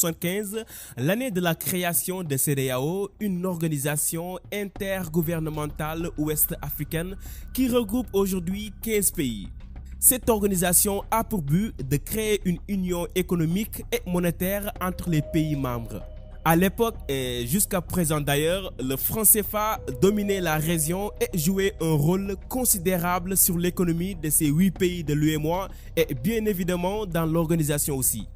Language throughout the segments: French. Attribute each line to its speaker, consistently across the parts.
Speaker 1: 1975, l'année de la création de CEDEAO, une organisation intergouvernementale ouest-africaine qui regroupe aujourd'hui 15 pays. Cette organisation a pour but de créer une union économique et monétaire entre les pays membres. À l'époque et jusqu'à présent d'ailleurs, le franc CFA dominait la région et jouait un rôle considérable sur l'économie de ces 8 pays de l'UEMOA et bien évidemment dans l'organisation aussi.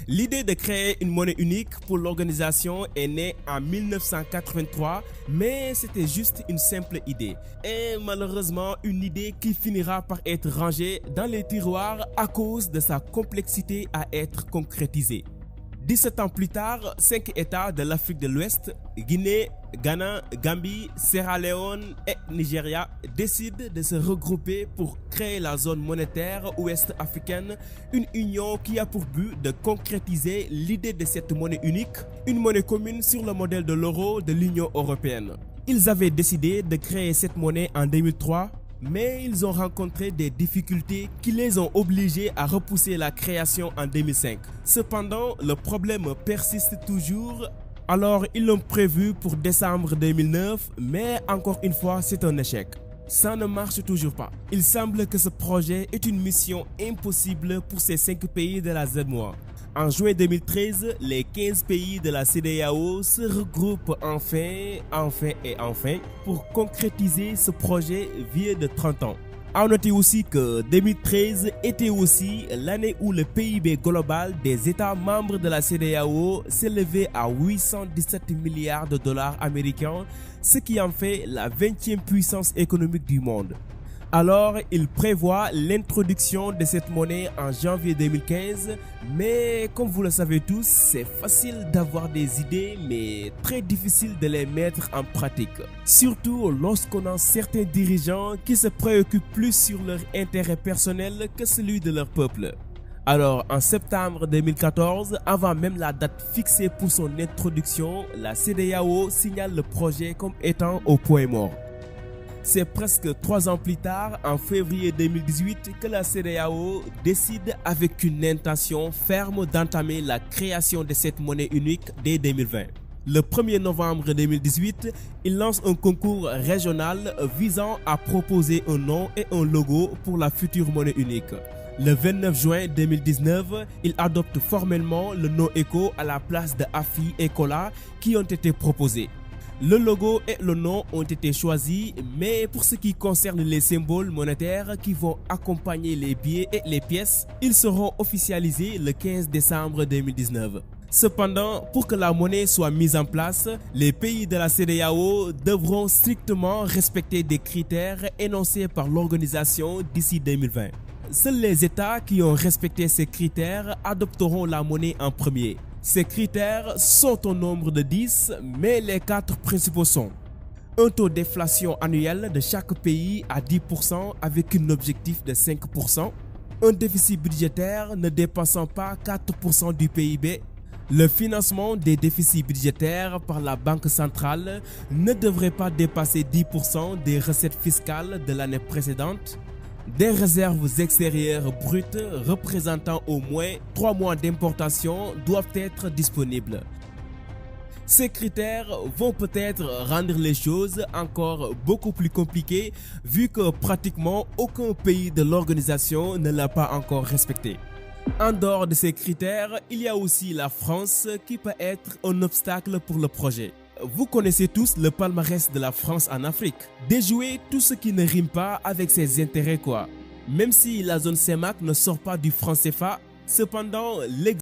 Speaker 1: L'idée de créer une monnaie unique pour l'organisation est née en 1983, mais c'était juste une simple idée. Et malheureusement, une idée qui finira par être rangée dans les tiroirs à cause de sa complexité à être concrétisée. 17 ans plus tard, 5 États de l'Afrique de l'Ouest, Guinée, Ghana, Gambie, Sierra Leone et Nigeria, décident de se regrouper pour créer la zone monétaire ouest-africaine, une union qui a pour but de concrétiser l'idée de cette monnaie unique, une monnaie commune sur le modèle de l'euro de l'Union européenne. Ils avaient décidé de créer cette monnaie en 2003, mais ils ont rencontré des difficultés qui les ont obligés à repousser la création en 2005. Cependant, le problème persiste toujours, alors ils l'ont prévu pour décembre 2009, mais encore une fois, c'est un échec. Ça ne marche toujours pas. Il semble que ce projet est une mission impossible pour ces 5 pays de la ZMOA. En juin 2013, les 15 pays de la CEDEAO se regroupent enfin pour concrétiser ce projet vieux de 30 ans. À noter aussi que 2013 était aussi l'année où le PIB global des États membres de la CEDEAO s'élevait à 817 milliards de dollars américains, ce qui en fait la 20e puissance économique du monde. Alors, il prévoit l'introduction de cette monnaie en janvier 2015, mais comme vous le savez tous, c'est facile d'avoir des idées, mais très difficile de les mettre en pratique. Surtout lorsqu'on a certains dirigeants qui se préoccupent plus sur leur intérêt personnel que celui de leur peuple. Alors, en septembre 2014, avant même la date fixée pour son introduction, la CEDEAO signale le projet comme étant au point mort. C'est presque 3 ans plus tard, en février 2018, que la CEDEAO décide avec une intention ferme d'entamer la création de cette monnaie unique dès 2020. Le 1er novembre 2018, il lance un concours régional visant à proposer un nom et un logo pour la future monnaie unique. Le 29 juin 2019, il adopte formellement le nom ECO à la place de AFI et COLA qui ont été proposés. Le logo et le nom ont été choisis, mais pour ce qui concerne les symboles monétaires qui vont accompagner les billets et les pièces, ils seront officialisés le 15 décembre 2019. Cependant, pour que la monnaie soit mise en place, les pays de la CEDEAO devront strictement respecter des critères énoncés par l'organisation d'ici 2020. Seuls les États qui ont respecté ces critères adopteront la monnaie en premier. Ces critères sont au nombre de 10, mais les 4 principaux sont un taux d'inflation annuel de chaque pays à 10% avec un objectif de 5%, un déficit budgétaire ne dépassant pas 4% du PIB, le financement des déficits budgétaires par la Banque centrale ne devrait pas dépasser 10% des recettes fiscales de l'année précédente, des réserves extérieures brutes représentant au moins 3 mois d'importation doivent être disponibles. Ces critères vont peut-être rendre les choses encore beaucoup plus compliquées vu que pratiquement aucun pays de l'organisation ne l'a pas encore respecté. En dehors de ces critères, il y a aussi la France qui peut être un obstacle pour le projet. Vous connaissez tous le palmarès de la France en Afrique. Déjouer tout ce qui ne rime pas avec ses intérêts quoi. Même si la zone CEMAC ne sort pas du franc CFA, cependant